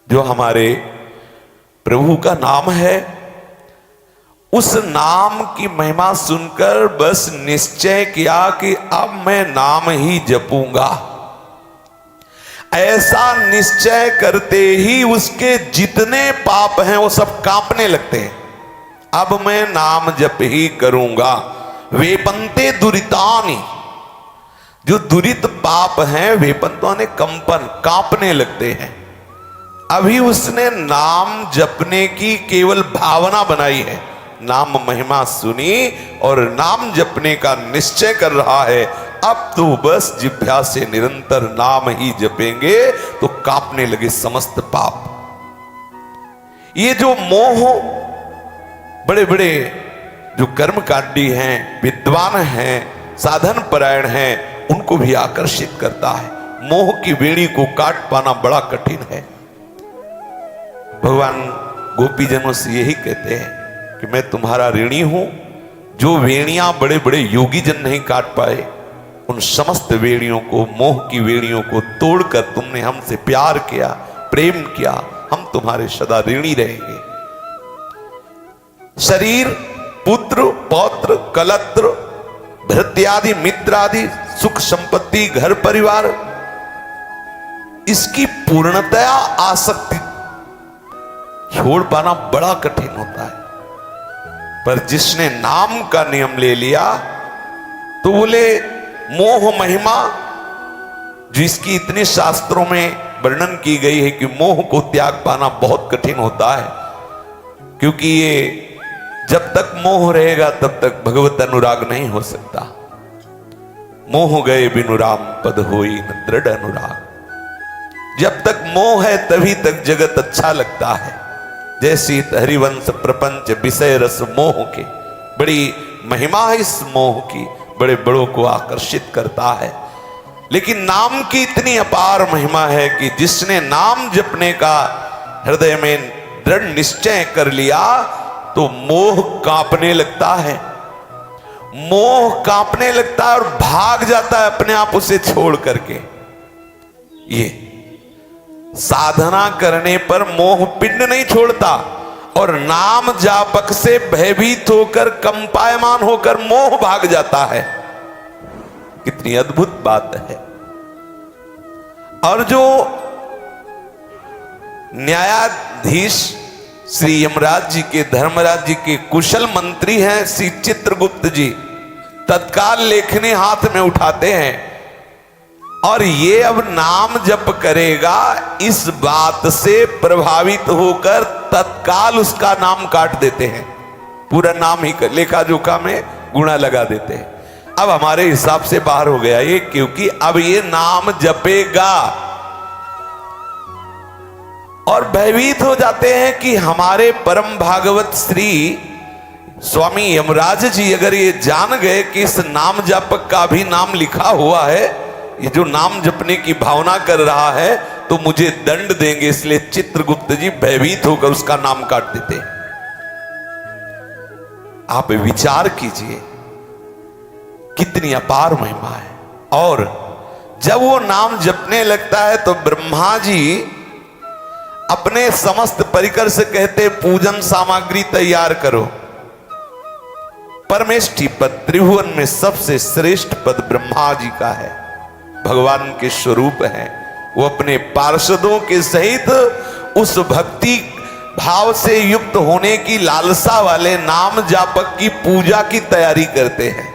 जो हमारे प्रभु का नाम है, उस नाम की महिमा सुनकर बस निश्चय किया कि अब मैं नाम ही जपूंगा। ऐसा निश्चय करते ही उसके जितने पाप हैं वो सब कांपने लगते हैं। अब मैं नाम जप ही करूंगा। वेपंते दुरितानि, जो दुरित पाप हैं, वेपंतों ने कंपन, कांपने लगते हैं। अभी उसने नाम जपने की केवल भावना बनाई है, नाम महिमा सुनी और नाम जपने का निश्चय कर रहा है। अब तो बस जिह्वा से निरंतर नाम ही जपेंगे तो कांपने लगे समस्त पाप। ये जो मोह बड़े बड़े जो कर्मकांडी हैं, विद्वान हैं, साधन परायण हैं, उनको भी आकर्षित करता है। मोह की वेणी को काट पाना बड़ा कठिन है। भगवान गोपीजनों से यही कहते हैं कि मैं तुम्हारा ऋणी हूं। जो वेणियां बड़े बड़े योगी जन नहीं काट पाए, उन समस्त वेणियों को, मोह की वेणियों को तोड़कर तुमने हमसे प्यार किया, प्रेम किया, हम तुम्हारे सदा ऋणी रहेंगे। शरीर, पुत्र, पौत्र, कलत्र, भृत्यादि, मित्रादि, सुख संपत्ति, घर परिवार, इसकी पूर्णतया आसक्ति छोड़ पाना बड़ा कठिन होता है। पर जिसने नाम का नियम ले लिया तो बोले मोह महिमा, जिसकी इतने शास्त्रों में वर्णन की गई है कि मोह को त्याग पाना बहुत कठिन होता है, क्योंकि ये जब तक मोह रहेगा तब तक भगवत अनुराग नहीं हो सकता। मोह गए बिनु राम पद होई न दृढ़ अनुराग। जब तक मोह है तभी तक जगत अच्छा लगता है। जैसी हरिवंश प्रपंच विषय रस मोह के, बड़ी महिमा है इस मोह की, बड़े बड़ों को आकर्षित करता है। लेकिन नाम की इतनी अपार महिमा है कि जिसने नाम जपने का हृदय में दृढ़ निश्चय कर लिया तो मोह कांपने लगता है। मोह कांपने लगता है और भाग जाता है अपने आप उसे छोड़ करके। ये साधना करने पर मोह पिंड नहीं छोड़ता और नाम जापक से भयभीत होकर, कंपायमान होकर मोह भाग जाता है। कितनी अद्भुत बात है। और जो न्यायाधीश श्री यमराज जी के, धर्मराज जी के कुशल मंत्री हैं श्री चित्रगुप्त जी, तत्काल लेखनी हाथ में उठाते हैं और ये अब नाम जप करेगा, इस बात से प्रभावित होकर तत्काल उसका नाम काट देते हैं। पूरा नाम ही लेखा जोखा में गुणा लगा देते हैं। अब हमारे हिसाब से बाहर हो गया ये, क्योंकि अब ये नाम जपेगा। और भयभीत हो जाते हैं कि हमारे परम भागवत श्री स्वामी यमराज जी अगर ये जान गए कि इस नाम जापक का भी नाम लिखा हुआ है, ये जो नाम जपने की भावना कर रहा है, तो मुझे दंड देंगे। इसलिए चित्रगुप्त जी भयभीत होकर उसका नाम काट देते। आप विचार कीजिए कितनी अपार महिमा है। और जब वो नाम जपने लगता है तो ब्रह्मा जी अपने समस्त परिकर से कहते पूजन सामग्री तैयार करो। परमेष्ठी पद, त्रिभुवन में सबसे श्रेष्ठ पद ब्रह्मा जी का है, भगवान के स्वरूप है। वो अपने पार्षदों के सहित उस भक्ति भाव से युक्त होने की लालसा वाले नाम जापक की पूजा की तैयारी करते हैं।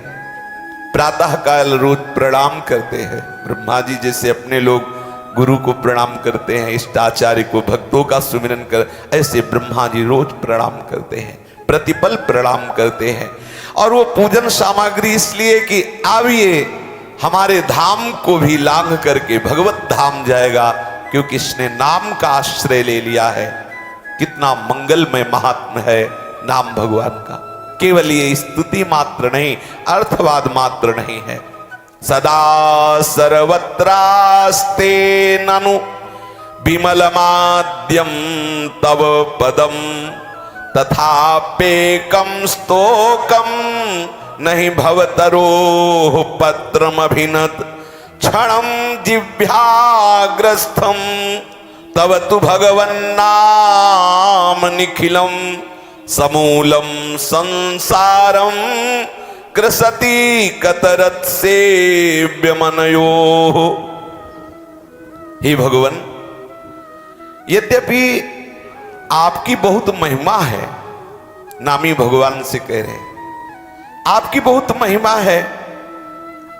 प्रातः काल रोज प्रणाम करते हैं। ब्रह्मा जी जैसे अपने लोग गुरु को प्रणाम करते हैं, इष्टाचार्य को, भक्तों का सुमिरन कर, ऐसे ब्रह्मा जी रोज प्रणाम करते हैं, प्रतिपल प्रणाम करते हैं। और वो पूजन सामग्री इसलिए कि अब ये हमारे धाम को भी लांघ करके भगवत धाम जाएगा, क्योंकि इसने नाम का आश्रय ले लिया है। कितना मंगलमय महात्म है नाम भगवान का। केवल ये स्तुति मात्र नहीं, अर्थवाद मात्र नहीं है। सदा सर्वत्रास्ते ननु विमलमाद्यम तव पदम तथापेकम स्तोकम नहीं भवतरोः पत्रमभिनत क्षणं जिह्वाग्रस्थं तव तु भगवन्नाम निखिलम समूलम संसारम कृसति कतरत सेव्यमनयो। हे भगवान, यद्यपि आपकी बहुत महिमा है, नामी भगवान से कह रहे हैं, आपकी बहुत महिमा है,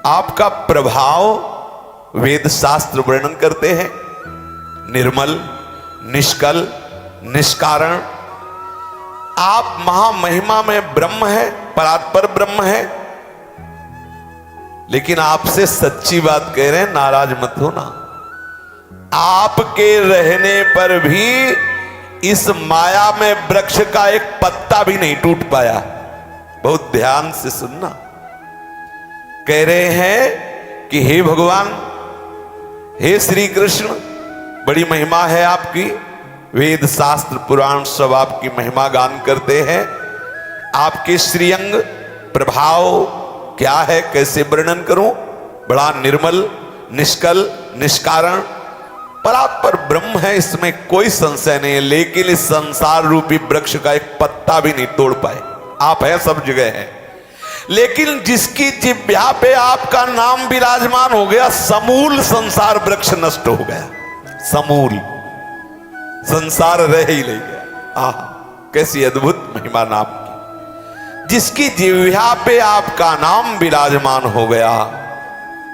आपका प्रभाव वेद शास्त्र वर्णन करते हैं, निर्मल, निष्कल, निष्कारण। आप महामहिमा में ब्रह्म है, परात्पर ब्रह्म है। लेकिन आपसे सच्ची बात कह रहे हैं, नाराज मत होना। आपके रहने पर भी इस माया में वृक्ष का एक पत्ता भी नहीं टूट पाया। बहुत ध्यान से सुनना। कह रहे हैं कि हे भगवान, हे श्री कृष्ण, बड़ी महिमा है आपकी, वेद शास्त्र पुराण सब आपकी महिमा गान करते हैं। आपके श्रीअंग प्रभाव क्या है, कैसे वर्णन करूं? बड़ा निर्मल, निष्कल, निष्कारण, परात्पर ब्रह्म है, इसमें कोई संशय नहीं है। लेकिन इस संसार रूपी वृक्ष का एक पत्ता भी नहीं तोड़ पाए। आप है, सब जगह है, लेकिन जिसकी जिह्वा पे आपका नाम विराजमान हो गया, समूल संसार वृक्ष नष्ट हो गया। समूल संसार रह ही नहीं गया। आह, कैसी अद्भुत महिमा नाम की। जिसकी जिह्वा पे आपका नाम विराजमान हो गया,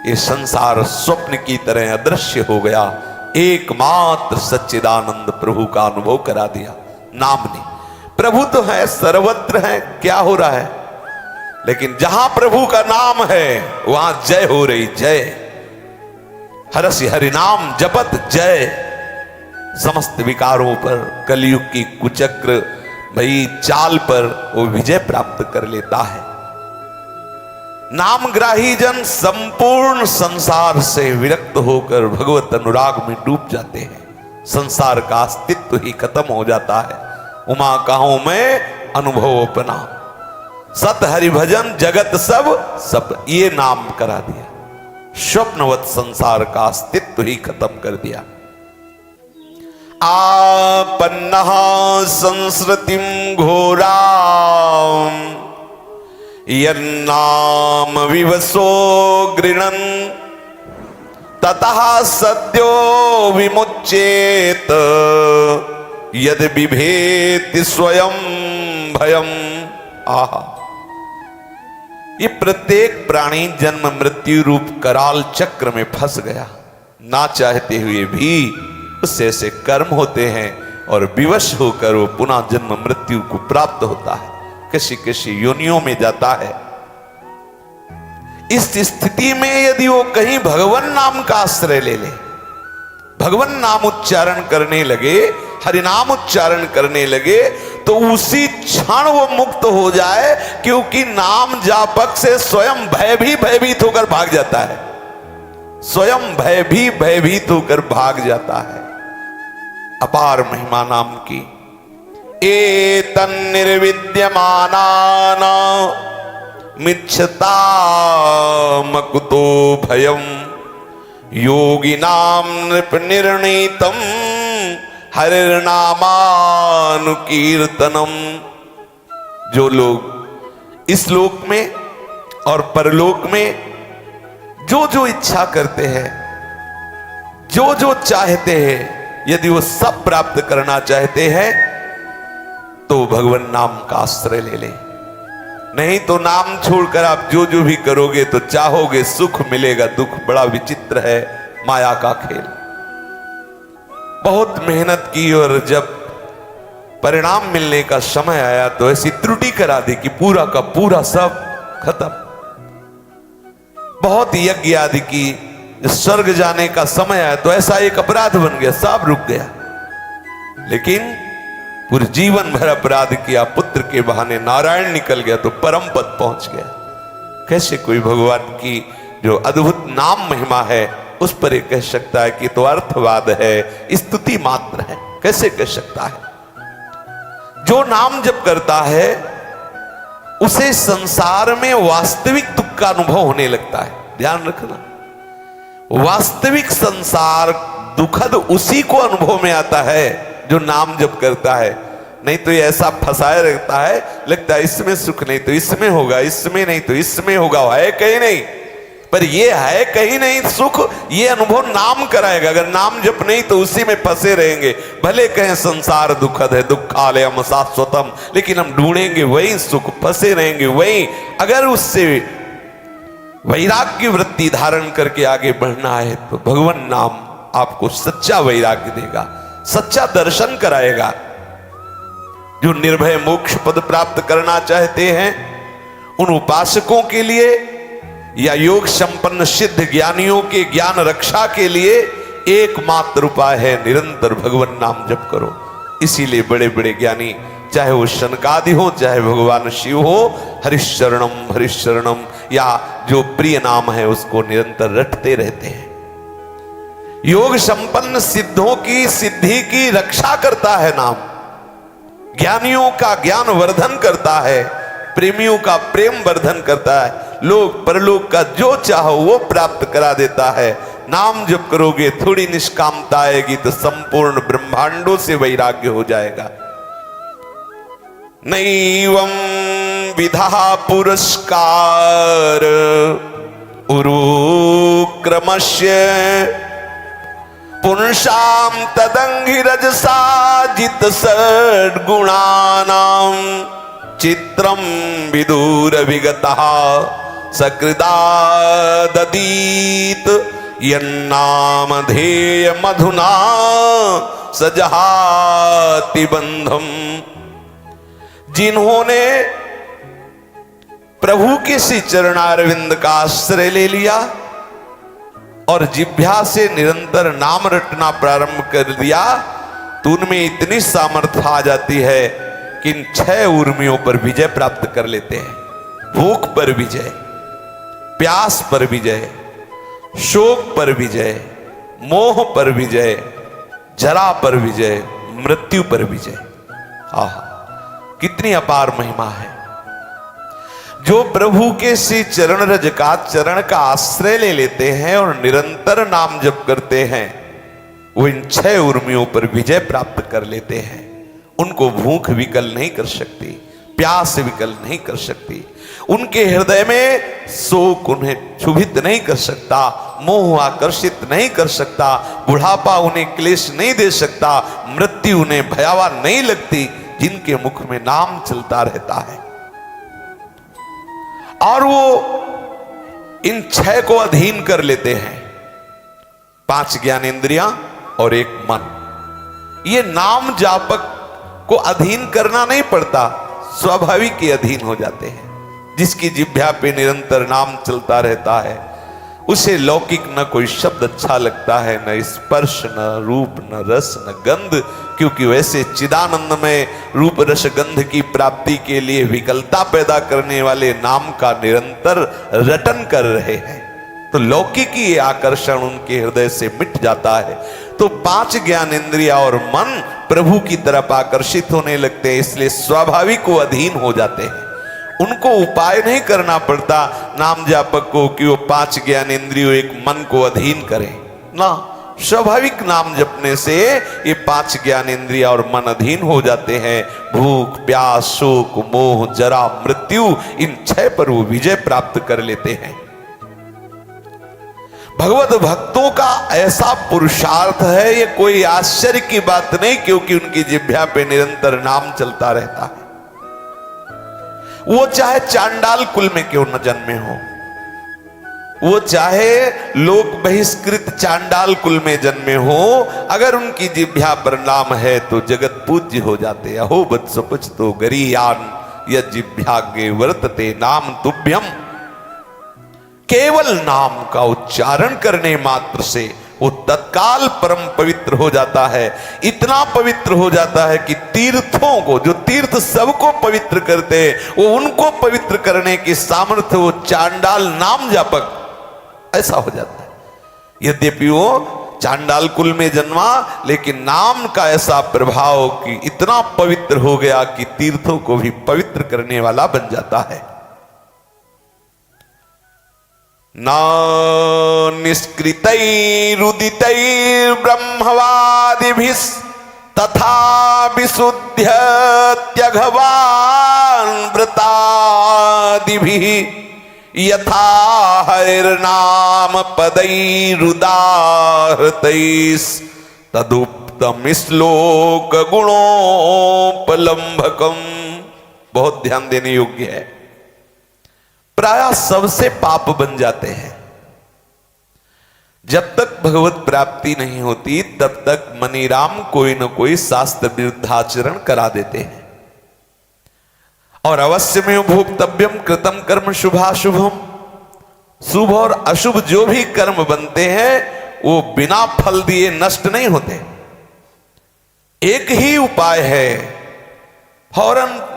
ये संसार स्वप्न की तरह अदृश्य हो गया। एकमात्र सच्चिदानंद प्रभु का अनुभव करा दिया नाम ने। प्रभु तो है, सर्वत्र है, क्या हो रहा है? लेकिन जहां प्रभु का नाम है वहां जय हो रही, जय। हरसि हरि नाम जपत जय। समस्त विकारों पर, कलयुग की कुचक्र भई चाल पर वो विजय प्राप्त कर लेता है। नामग्राही जन संपूर्ण संसार से विरक्त होकर भगवत अनुराग में डूब जाते हैं। संसार का अस्तित्व ही खत्म हो जाता है। उमा कहूं मैं अनुभव अपना, सत हरि भजन जगत सब सब, ये नाम करा दिया। स्वप्नवत संसार का अस्तित्व ही खत्म कर दिया। आपन्नः संस्कृतिं घोराम यन्नाम विवसो गृणन् ततः सद्यो विमुच्येत यद बिभेति स्वयं भयम्। आहा, ये प्रत्येक प्राणी जन्म मृत्यु रूप कराल चक्र में फंस गया। ना चाहते हुए भी उससे ऐसे कर्म होते हैं और विवश होकर वो पुनः जन्म मृत्यु को प्राप्त होता है, किसी किसी योनियों में जाता है। इस स्थिति में यदि वो कहीं भगवान नाम का आश्रय ले ले, भगवान नाम उच्चारण करने लगे, हरि नाम उच्चारण करने लगे, तो उसी क्षण वो मुक्त हो जाए, क्योंकि नाम जापक से स्वयं भय भी भयभीत होकर भाग जाता है। स्वयं भय भी भयभीत होकर भाग जाता है। अपार महिमा नाम की। एतन्निर्विद्यमानान मिच्छतामकुतो भयं योगिनां नृपनिर्णीतं हरिर्नामानुकीर्तनम। जो लोग इस लोक में और परलोक में जो जो इच्छा करते हैं, जो जो चाहते हैं, यदि वो सब प्राप्त करना चाहते हैं तो भगवान नाम का आश्रय ले ले। नहीं तो नाम छोड़कर आप जो जो भी करोगे तो चाहोगे सुख मिलेगा, दुख। बड़ा विचित्र है माया का खेल। बहुत मेहनत की और जब परिणाम मिलने का समय आया तो ऐसी त्रुटि करा दी कि पूरा का पूरा सब खत्म। बहुत यज्ञ आदि की, स्वर्ग जाने का समय आया तो ऐसा एक अपराध बन गया, सब रुक गया। लेकिन पूरे जीवन भर अपराध किया, पुत्र के बहाने नारायण निकल गया तो परम पद पहुंच गया। कैसे कोई भगवान की जो अद्भुत नाम महिमा है उस पर ये कह सकता है कि तो अर्थवाद है, स्तुति मात्र है? कैसे कह सकता है? जो नाम जप करता है उसे संसार में वास्तविक दुख का अनुभव होने लगता है। ध्यान रखना, वास्तविक संसार दुखद उसी को अनुभव में आता है जो नाम जप करता है। नहीं तो ये ऐसा फंसाए रहता है, लगता है इसमें सुख नहीं तो इसमें होगा, इसमें नहीं तो इसमें होगा, है कहीं नहीं। पर ये है कहीं नहीं सुख, ये अनुभव नाम कराएगा। अगर नाम जप नहीं तो उसी में फंसे रहेंगे। भले कहें संसार दुखद है, दुखालयम शाश्वतम, लेकिन हम ढूंढेंगे वही सुख, फंसे रहेंगे वही। अगर उससे वैराग्य वृत्ति धारण करके आगे बढ़ना है तो भगवान नाम आपको सच्चा वैराग्य देगा, सच्चा दर्शन कराएगा। जो निर्भय मोक्ष पद प्राप्त करना चाहते हैं उन उपासकों के लिए या योग संपन्न सिद्ध ज्ञानियों के ज्ञान रक्षा के लिए एकमात्र उपाय है निरंतर भगवान नाम जप करो। इसीलिए बड़े बड़े ज्ञानी, चाहे वो शनकादि हो, चाहे भगवान शिव हो, हरिशरणम हरिशरणम या जो प्रिय नाम है उसको निरंतर रटते रहते हैं। योग संपन्न सिद्धों की सिद्धि की रक्षा करता है नाम, ज्ञानियों का ज्ञान वर्धन करता है, प्रेमियों का प्रेम वर्धन करता है, लोक परलोक का जो चाहो वो प्राप्त करा देता है। नाम जप करोगे थोड़ी निष्कामता आएगी तो संपूर्ण ब्रह्मांडों से वैराग्य हो जाएगा। नैवं विधा पुरस्कार उरुक्रमस्य पुंसाम तदंगिरजसा जित सद्गुणानां चित्रम विदूर विगतः सकृदा ददीत यन्नामधेय मधुना सजहाति बंधम। जिन्होंने प्रभु के श्री चरणारविंद का आश्रय ले लिया और जिह्वा से निरंतर नाम रटना प्रारंभ कर दिया तो उनमें इतनी सामर्थ्य आ जाती है कि इन 6 उर्मियों पर विजय प्राप्त कर लेते हैं। भूख पर विजय, प्यास पर विजय, शोक पर विजय, मोह पर विजय, जरा पर विजय, मृत्यु पर विजय। आहा, कितनी अपार महिमा है। जो प्रभु के श्री चरण रज का चरण का आश्रय ले लेते हैं और निरंतर नाम जप करते हैं वो इन 6 उर्मियों पर विजय प्राप्त कर लेते हैं। उनको भूख विकल नहीं कर सकती, प्यास विकल नहीं कर सकती, उनके हृदय में शोक उन्हें क्षुभित नहीं कर सकता, मोह आकर्षित नहीं कर सकता, बुढ़ापा उन्हें क्लेश नहीं दे सकता, मृत्यु उन्हें भयावह नहीं लगती, जिनके मुख में नाम चलता रहता है। और वो इन 6 को अधीन कर लेते हैं, 5 ज्ञानेंद्रियां और 1 मन। ये नाम जापक को अधीन करना नहीं पड़ता, स्वाभाविक के अधीन हो जाते हैं। जिसकी जिह्वा पे निरंतर नाम चलता रहता है उसे लौकिक न कोई शब्द अच्छा लगता है, न स्पर्श, न रूप, न रस, न गंध, क्योंकि वैसे चिदानंद में रूप रस गंध की प्राप्ति के लिए विकलता पैदा करने वाले नाम का निरंतर रटन कर रहे हैं। तो लौकिकी आकर्षण उनके हृदय से मिट जाता है। तो 5 ज्ञानेंद्रिया और मन प्रभु की तरफ आकर्षित होने लगते हैं, इसलिए स्वाभाविक वो अधीन हो जाते हैं। उनको उपाय नहीं करना पड़ता नाम जापक को कि वो 5 ज्ञानेंद्रियों 1 मन को अधीन करें ना, स्वाभाविक नाम जपने से ये 5 ज्ञानेंद्रिया और मन अधीन हो जाते हैं। भूख, प्यास, शोक, मोह, जरा, मृत्यु, इन 6 पर वो विजय प्राप्त कर लेते हैं। भगवत भक्तों का ऐसा पुरुषार्थ है, ये कोई आश्चर्य की बात नहीं, क्योंकि उनकी जिह्वा पे निरंतर नाम चलता रहता है। वो चाहे चांडाल कुल में क्यों न जन्मे हो, वो चाहे लोक बहिष्कृत चांडाल कुल में जन्मे हो, अगर उनकी जिह्वा पर नाम है तो जगत पूज्य हो जाते। अहो वत्स पुच्छतो गरीयान यद जिह्वाग्रे वर्तते नाम तुभ्यम। केवल नाम का उच्चारण करने मात्र से वो तत्काल परम पवित्र हो जाता है। इतना पवित्र हो जाता है कि तीर्थों को, जो तीर्थ सबको पवित्र करते हैं, वो उनको पवित्र करने की सामर्थ्य वो चांडाल नाम जापक ऐसा हो जाता है। यद्यपि वो चांडाल कुल में जन्मा, लेकिन नाम का ऐसा प्रभाव कि इतना पवित्र हो गया कि तीर्थों को भी पवित्र करने वाला बन जाता है। न निष्कृतैरुदितैर्ब्रह्मवादिभिः तथा विशुद्ध्यत्यघवान् व्रतादिभिः यथा हरिर्नाम पदैरुदाहृतैस्तदुक्तम् श्लोक गुणोपलम्भकम्। बहुत ध्यान देने योग्य है। प्राय सबसे पाप बन जाते हैं। जब तक भगवत प्राप्ति नहीं होती तब तक मनीराम कोई न कोई शास्त्र विरुद्धाचरण करा देते हैं। और अवश्य में भोक्तव्यम कृतम कर्म शुभाशुभम, शुभ और अशुभ जो भी कर्म बनते हैं वो बिना फल दिए नष्ट नहीं होते। एक ही उपाय है, फौरन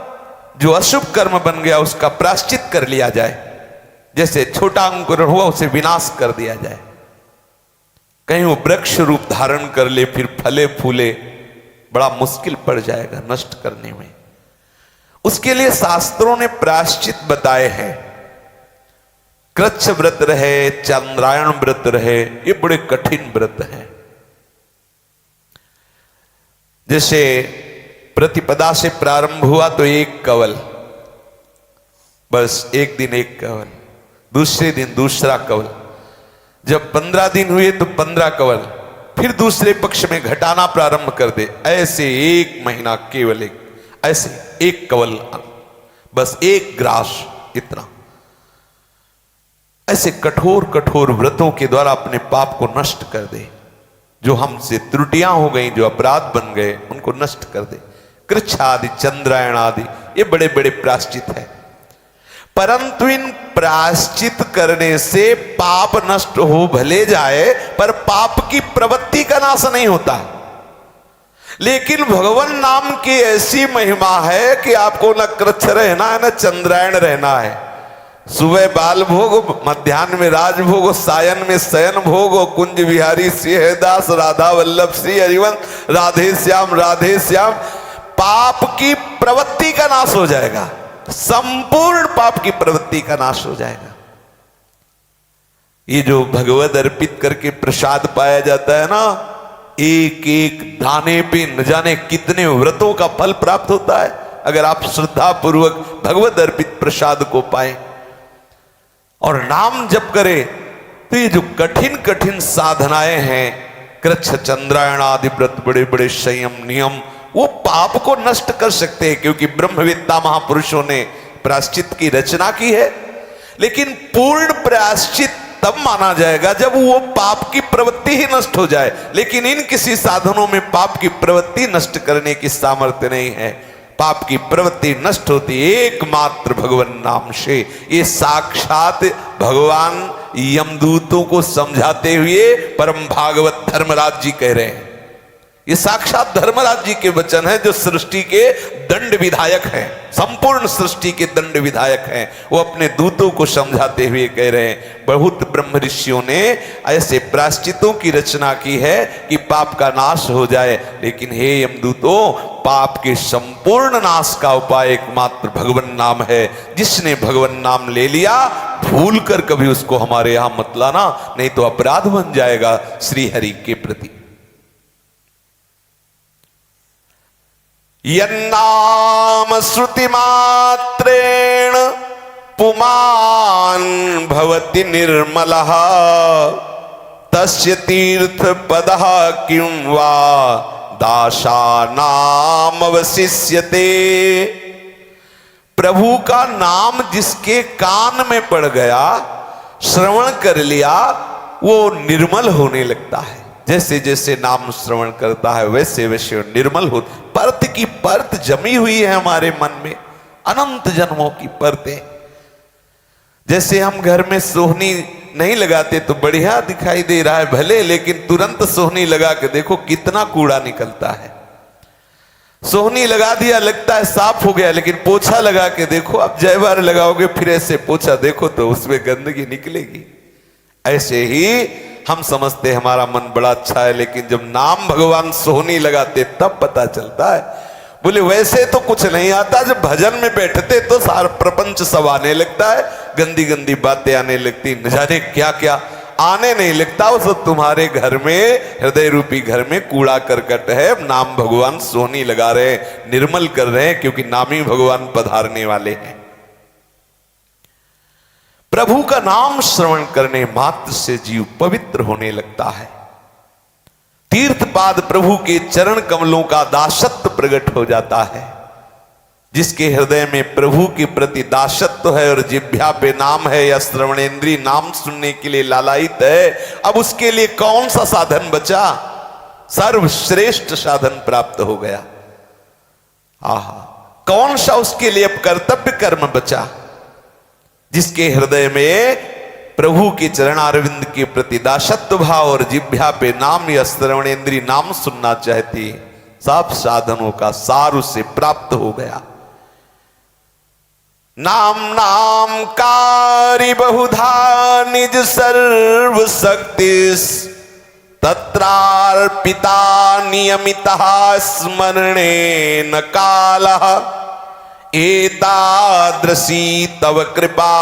जो अशुभ कर्म बन गया उसका प्रायश्चित कर लिया जाए। जैसे छोटा अंकुरण हुआ उसे विनाश कर दिया जाए। कहीं वो वृक्ष रूप धारण कर ले फिर फले फूले, बड़ा मुश्किल पड़ जाएगा नष्ट करने में। उसके लिए शास्त्रों ने प्रायश्चित बताए हैं। कृच्छ व्रत रहे, चंद्रायण व्रत रहे, ये बड़े कठिन व्रत हैं। जैसे प्रतिपदा से प्रारंभ हुआ तो एक कवल, बस एक दिन एक कवल, दूसरे दिन दूसरा कवल, जब 15 दिन हुए तो 15 कवल, फिर दूसरे पक्ष में घटाना प्रारंभ कर दे। ऐसे एक महीना केवल एक, ऐसे एक कवल, बस एक ग्रास, इतना। ऐसे कठोर कठोर व्रतों के द्वारा अपने पाप को नष्ट कर दे। जो हमसे त्रुटियां हो गई, जो अपराध बन गए, उनको नष्ट कर दे। कृच्छ आदि, चंद्रायण आदि, ये बड़े बड़े प्रायश्चित है। परंतु इन प्रायश्चित करने से पाप नष्ट हो भले जाए, पर पाप की प्रवृत्ति का नाश नहीं होता। लेकिन भगवान नाम की ऐसी महिमा है कि आपको न कृच्छ रहना है न चंद्रायण रहना है। सुबह बाल भोग, मध्याह्न में राजभोग, सायन में शयन भोग, कुंज बिहारी सिंहदास, राधा वल्लभ श्री हरिवंश, राधे श्याम। पाप की प्रवृत्ति का नाश हो जाएगा, संपूर्ण पाप की प्रवृत्ति का नाश हो जाएगा। ये जो भगवत अर्पित करके प्रसाद पाया जाता है ना, एक एक दाने पे न जाने कितने व्रतों का फल प्राप्त होता है। अगर आप श्रद्धा पूर्वक भगवत अर्पित प्रसाद को पाए और नाम जप करें तो ये जो कठिन कठिन साधनाएं हैं, कृच्छ चंद्रायण आदि व्रत, बड़े बड़े संयम नियम, वो पाप को नष्ट कर सकते हैं। क्योंकि ब्रह्मवेत्ता महापुरुषों ने प्रायश्चित की रचना की है। लेकिन पूर्ण प्रायश्चित तब माना जाएगा जब वो पाप की प्रवृत्ति ही नष्ट हो जाए। लेकिन इन किसी साधनों में पाप की प्रवृत्ति नष्ट करने की सामर्थ्य नहीं है। पाप की प्रवृत्ति नष्ट होती एकमात्र भगवान नाम से। ये साक्षात भगवान यमदूतों को समझाते हुए परम भागवत धर्मराज जी कह रहे हैं। ये साक्षात धर्मराज जी के वचन है, जो सृष्टि के दंड विधायक हैं, संपूर्ण सृष्टि के दंड विधायक हैं। वो अपने दूतों को समझाते हुए कह रहे हैं, बहुत ब्रह्म ऋषियों ने ऐसे प्रायश्चितों की रचना की है कि पाप का नाश हो जाए। लेकिन हे यमदूतों, पाप के संपूर्ण नाश का उपाय एकमात्र भगवान नाम है। जिसने भगवान नाम ले लिया, भूल कर कभी उसको हमारे यहां मत लाना, नहीं तो अपराध बन जाएगा श्री हरि के प्रति। यन्नाम श्रुति मात्रेण पुमान् भवति निर्मलः तस्य तीर्थ पदः किं वा दासानाम अवशिष्यते। प्रभु का नाम जिसके कान में पड़ गया, श्रवण कर लिया, वो निर्मल होने लगता है। जैसे जैसे नाम श्रवण करता है वैसे वैसे निर्मल हो। परत की परत जमी हुई है हमारे मन में, अनंत जन्मों की परतें। जैसे हम घर में सोहनी नहीं लगाते तो बढ़िया दिखाई दे रहा है भले, लेकिन तुरंत सोहनी लगा के देखो कितना कूड़ा निकलता है। सोहनी लगा दिया लगता है साफ हो गया, लेकिन पोछा लगा के देखो, आप जय बार लगाओगे फिर ऐसे पोछा देखो तो उसमें गंदगी निकलेगी। ऐसे ही हम समझते हमारा मन बड़ा अच्छा है, लेकिन जब नाम भगवान सोहनी लगाते तब पता चलता है बोले वैसे तो कुछ नहीं आता, जब भजन में बैठते तो सारा प्रपंच सब आने लगता है, गंदी गंदी बातें आने लगती, न जाने क्या क्या आने नहीं लगता। वो सब तुम्हारे घर में, हृदय रूपी घर में कूड़ा करकट है। नाम भगवान सोनी लगा रहे हैं, निर्मल कर रहे हैं, क्योंकि नामी भगवान पधारने वाले हैं। प्रभु का नाम श्रवण करने मात्र से जीव पवित्र होने लगता है। तीर्थपाद प्रभु के चरण कमलों का दासत्व प्रकट हो जाता है। जिसके हृदय में प्रभु के प्रति दासत्व है और जिह्वा पे नाम है या श्रवणेंद्री नाम सुनने के लिए लालायित है, अब उसके लिए कौन सा साधन बचा? सर्वश्रेष्ठ साधन प्राप्त हो गया। आहा, कौन सा उसके लिए अब कर्तव्य कर्म बचा? जिसके हृदय में प्रभु के चरणारविंद के प्रति दासत्व भाव और जिह्वा पे नाम या श्रवणेंद्री नाम सुनना चाहती, सब साधनों का सार उसे प्राप्त हो गया। नाम नाम कारी बहुधा निज सर्व शक्तिस तत्रार्पिता नियमितः स्मरणे न कालः एतादृशी तव कृपा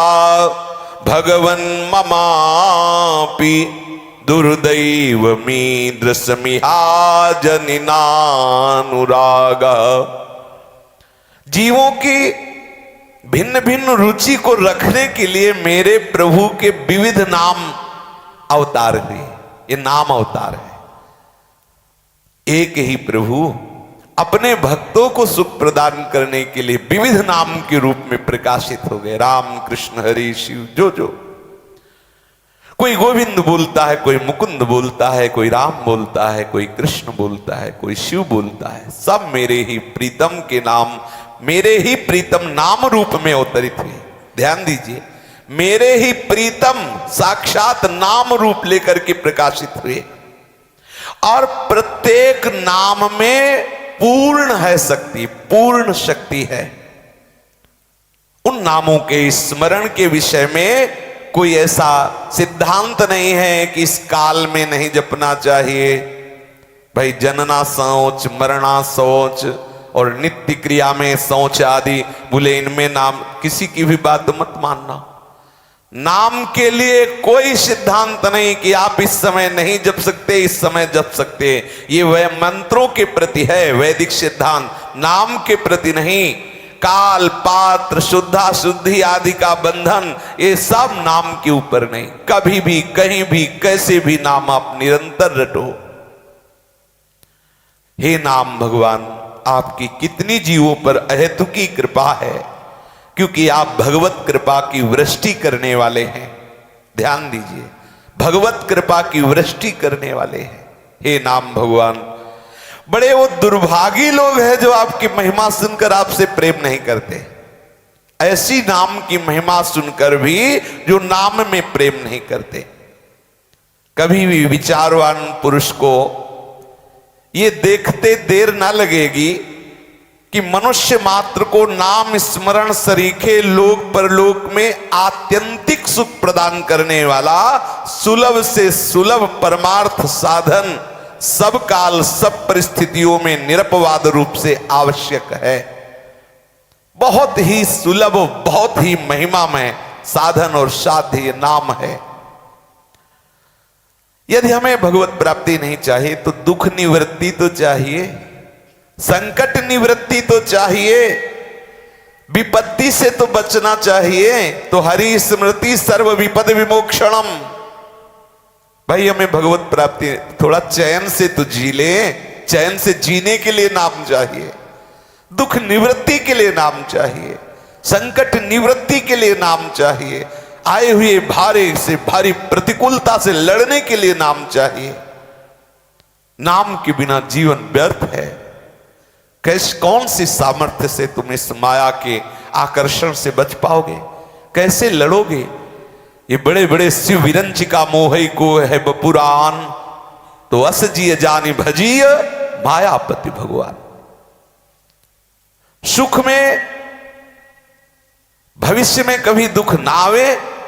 भगवन् ममापि दुर्दैव मीदृशमिहा जनिनानुराग। जीवों की भिन्न भिन्न रुचि को रखने के लिए मेरे प्रभु के विविध नाम अवतार हुए। ये नाम अवतार है। एक ही प्रभु अपने भक्तों को सुख प्रदान करने के लिए विविध नाम के रूप में प्रकाशित हो गए। राम कृष्ण हरि शिव, जो कोई गोविंद बोलता है, कोई मुकुंद बोलता है, कोई राम बोलता है, कोई कृष्ण बोलता है, कोई शिव बोलता है, सब मेरे ही प्रीतम के नाम, मेरे ही प्रीतम नाम रूप में अवतरित हुए। ध्यान दीजिए, मेरे ही प्रीतम साक्षात नाम रूप लेकर के प्रकाशित हुए। और प्रत्येक नाम में पूर्ण है शक्ति, पूर्ण शक्ति है। उन नामों के स्मरण के विषय में कोई ऐसा सिद्धांत नहीं है कि इस काल में नहीं जपना चाहिए। भाई जनना सोच, मरना सोच और नित्य क्रिया में सोच आदि, बोले इनमें नाम, किसी की भी बात मत मानना। नाम के लिए कोई सिद्धांत नहीं कि आप इस समय नहीं जप सकते, इस समय जप सकते। ये वह मंत्रों के प्रति है वैदिक सिद्धांत, नाम के प्रति नहीं। काल, पात्र, शुद्धा शुद्धि आदि का बंधन, ये सब नाम के ऊपर नहीं। कभी भी, कहीं भी, कैसे भी नाम आप निरंतर रटो। हे नाम भगवान, आपकी कितनी जीवों पर अहेतुकी कृपा है, क्योंकि आप भगवत कृपा की वृष्टि करने वाले हैं। ध्यान दीजिए, भगवत कृपा की वृष्टि करने वाले हैं। हे नाम भगवान, बड़े वो दुर्भागी लोग हैं जो आपकी महिमा सुनकर आपसे प्रेम नहीं करते। ऐसी नाम की महिमा सुनकर भी जो नाम में प्रेम नहीं करते। कभी भी विचारवान पुरुष को ये देखते देर ना लगेगी कि मनुष्य मात्र को नाम स्मरण सरीखे लोक परलोक में आत्यंतिक सुख प्रदान करने वाला सुलभ से सुलभ परमार्थ साधन सब काल सब परिस्थितियों में निरपवाद रूप से आवश्यक है। बहुत ही सुलभ, बहुत ही महिमामय साधन और साध्य नाम है। यदि हमें भगवत प्राप्ति नहीं चाहिए तो दुख निवृत्ति तो चाहिए, संकट निवृत्ति तो चाहिए, विपत्ति से तो बचना चाहिए। तो हरि स्मृति सर्व विपद विमोक्षणम। भाई हमें भगवत प्राप्ति, थोड़ा चैन से तो जी ले। चैन से जीने के लिए नाम चाहिए, दुख निवृत्ति के लिए नाम चाहिए, संकट निवृत्ति के लिए नाम चाहिए, आए हुए भारे से भारी प्रतिकूलता से लड़ने के लिए नाम चाहिए। नाम के बिना जीवन व्यर्थ है। कौन सी सामर्थ्य से तुम इस माया के आकर्षण से बच पाओगे? कैसे लड़ोगे? ये बड़े बड़े शिव विरंचिका मोहई को है बपुराण, तो अस जिय जानी भजिय मायापति भगवान। सुख में भविष्य में कभी दुख ना आवे,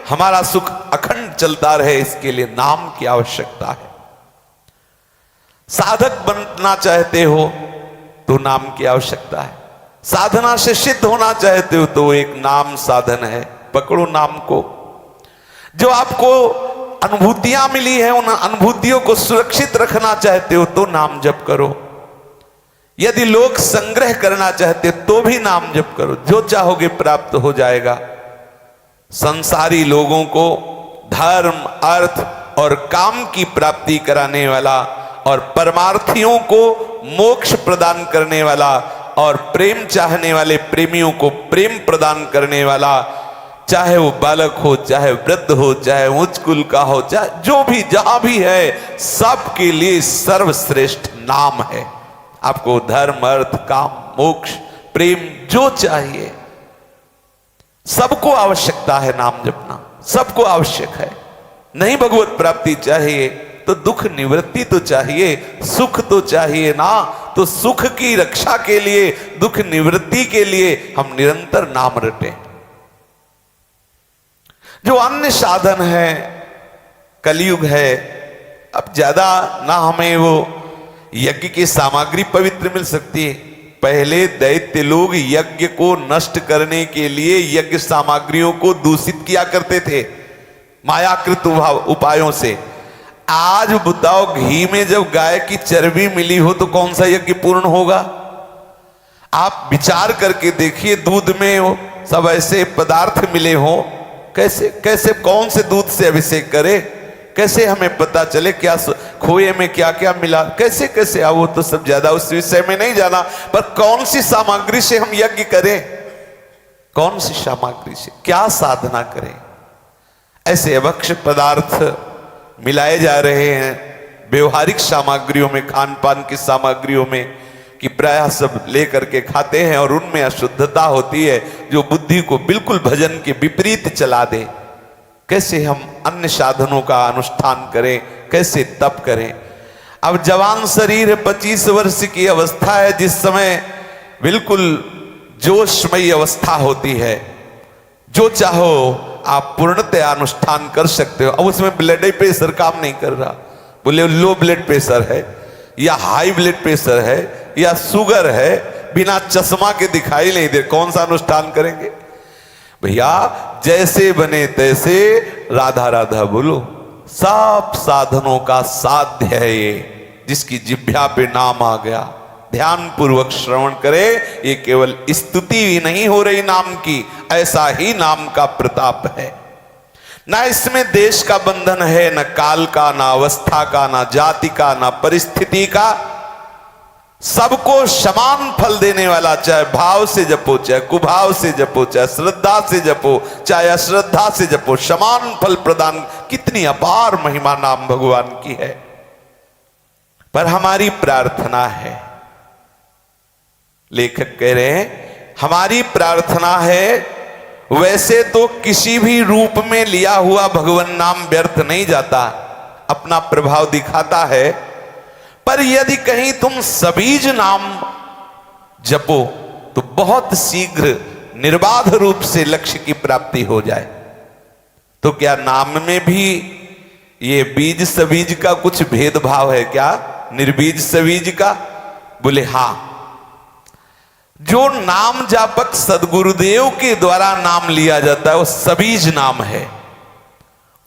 हमारा सुख अखंड चलता रहे, इसके लिए नाम की आवश्यकता है। साधक बनना चाहते हो तो नाम की आवश्यकता है। साधना से सिद्ध होना चाहते हो तो एक नाम साधन है, पकड़ो नाम को। जो आपको अनुभूतियां मिली है उन अनुभूतियों को सुरक्षित रखना चाहते हो तो नाम जप करो। यदि लोक संग्रह करना चाहते हो तो भी नाम जप करो, जो चाहोगे प्राप्त हो जाएगा। संसारी लोगों को धर्म, अर्थ और काम की प्राप्ति कराने वाला और परमार्थियों को मोक्ष प्रदान करने वाला और प्रेम चाहने वाले प्रेमियों को प्रेम प्रदान करने वाला, चाहे वो बालक हो, चाहे वृद्ध हो, चाहे उच्च कुल का हो, चाहे जो भी जहां भी है, सबके लिए सर्वश्रेष्ठ नाम है। आपको धर्म, अर्थ, काम, मोक्ष, प्रेम जो चाहिए, सबको आवश्यकता है नाम जपना, सबको आवश्यक है। नहीं भगवत प्राप्ति चाहिए तो दुख निवृत्ति तो चाहिए, सुख तो चाहिए ना। तो सुख की रक्षा के लिए, दुख निवृत्ति के लिए हम निरंतर नाम रटें। जो अन्य साधन है, कलयुग है, अब ज्यादा ना हमें वो यज्ञ की सामग्री पवित्र मिल सकती है। पहले दैत्य लोग यज्ञ को नष्ट करने के लिए यज्ञ सामग्रियों को दूषित किया करते थे मायाकृत उपायों से। आज बताओ, घी में जब गाय की चर्बी मिली हो तो कौन सा यज्ञ पूर्ण होगा? आप विचार करके देखिए, दूध में सब ऐसे पदार्थ मिले हो, कैसे कैसे कौन से दूध से अभिषेक करे, कैसे हमें पता चले क्या खोए में क्या क्या मिला, कैसे कैसे वो तो सब ज्यादा उस विषय में नहीं जाना, पर कौन सी सामग्री से हम यज्ञ करें, कौन सी सामग्री से क्या साधना करें। ऐसे अभक्ष्य पदार्थ मिलाए जा रहे हैं व्यवहारिक सामग्रियों में, खान पान की सामग्रियों में, कि प्रायः सब लेकर के खाते हैं और उनमें अशुद्धता होती है जो बुद्धि को बिल्कुल भजन के विपरीत चला दे। कैसे हम अन्य साधनों का अनुष्ठान करें, कैसे तप करें। अब जवान शरीर है, 25 वर्ष की अवस्था है, जिस समय बिल्कुल जोशमयी अवस्था होती है, जो चाहो आप पूर्णतः अनुष्ठान कर सकते हो। अब उसमें ब्लड प्रेशर काम नहीं कर रहा, बोले लो ब्लड प्रेशर है या हाई ब्लड प्रेशर है या शुगर है, बिना चश्मा के दिखाई नहीं दे, कौन सा अनुष्ठान करेंगे भैया? जैसे बने तैसे राधा राधा बोलो। सब साधनों का साध्य है ये, जिसकी जिह्वा पे नाम आ गया, ध्यान पूर्वक श्रवण करे। ये केवल स्तुति ही नहीं हो रही नाम की, ऐसा ही नाम का प्रताप है। ना इसमें देश का बंधन है, न काल का, ना अवस्था का, ना जाति का, ना परिस्थिति का। सबको समान फल देने वाला, चाहे भाव से जपो, चाहे कुभाव से जपो, चाहे श्रद्धा से जपो, चाहे अश्रद्धा से जपो, समान फल प्रदान। कितनी अपार महिमा नाम भगवान की है। पर हमारी प्रार्थना है, लेखक कह रहे हैं हमारी प्रार्थना है, वैसे तो किसी भी रूप में लिया हुआ भगवान नाम व्यर्थ नहीं जाता, अपना प्रभाव दिखाता है। पर यदि कहीं तुम सबीज नाम जपो तो बहुत शीघ्र निर्बाध रूप से लक्ष्य की प्राप्ति हो जाए। तो क्या नाम में भी ये बीज सबीज का कुछ भेदभाव है क्या, निर्बीज सबीज का? बोले हां। जो नाम जापक सदगुरुदेव के द्वारा नाम लिया जाता है वो सबीज नाम है।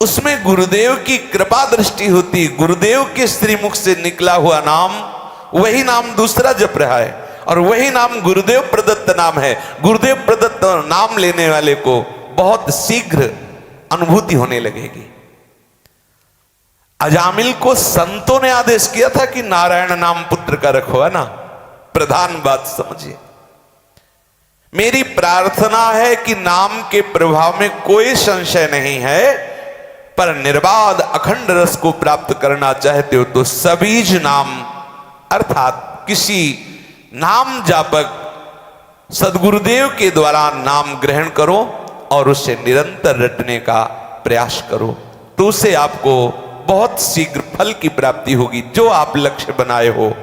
उसमें गुरुदेव की कृपा दृष्टि होती, गुरुदेव के श्रीमुख से निकला हुआ नाम, वही नाम दूसरा जप रहा है और वही नाम गुरुदेव प्रदत्त नाम है। गुरुदेव प्रदत्त नाम लेने वाले को बहुत शीघ्र अनुभूति होने लगेगी। अजामिल को संतों ने आदेश किया था कि नारायण नाम पुत्र का रखो, है ना, प्रधान बात समझिए। मेरी प्रार्थना है कि नाम के प्रभाव में कोई संशय नहीं है, पर निर्बाध अखंड रस को प्राप्त करना चाहते हो तो सबीज नाम अर्थात किसी नाम जापक सदगुरुदेव के द्वारा नाम ग्रहण करो और उसे निरंतर रटने का प्रयास करो, तो उसे आपको बहुत शीघ्र फल की प्राप्ति होगी जो आप लक्ष्य बनाए हो।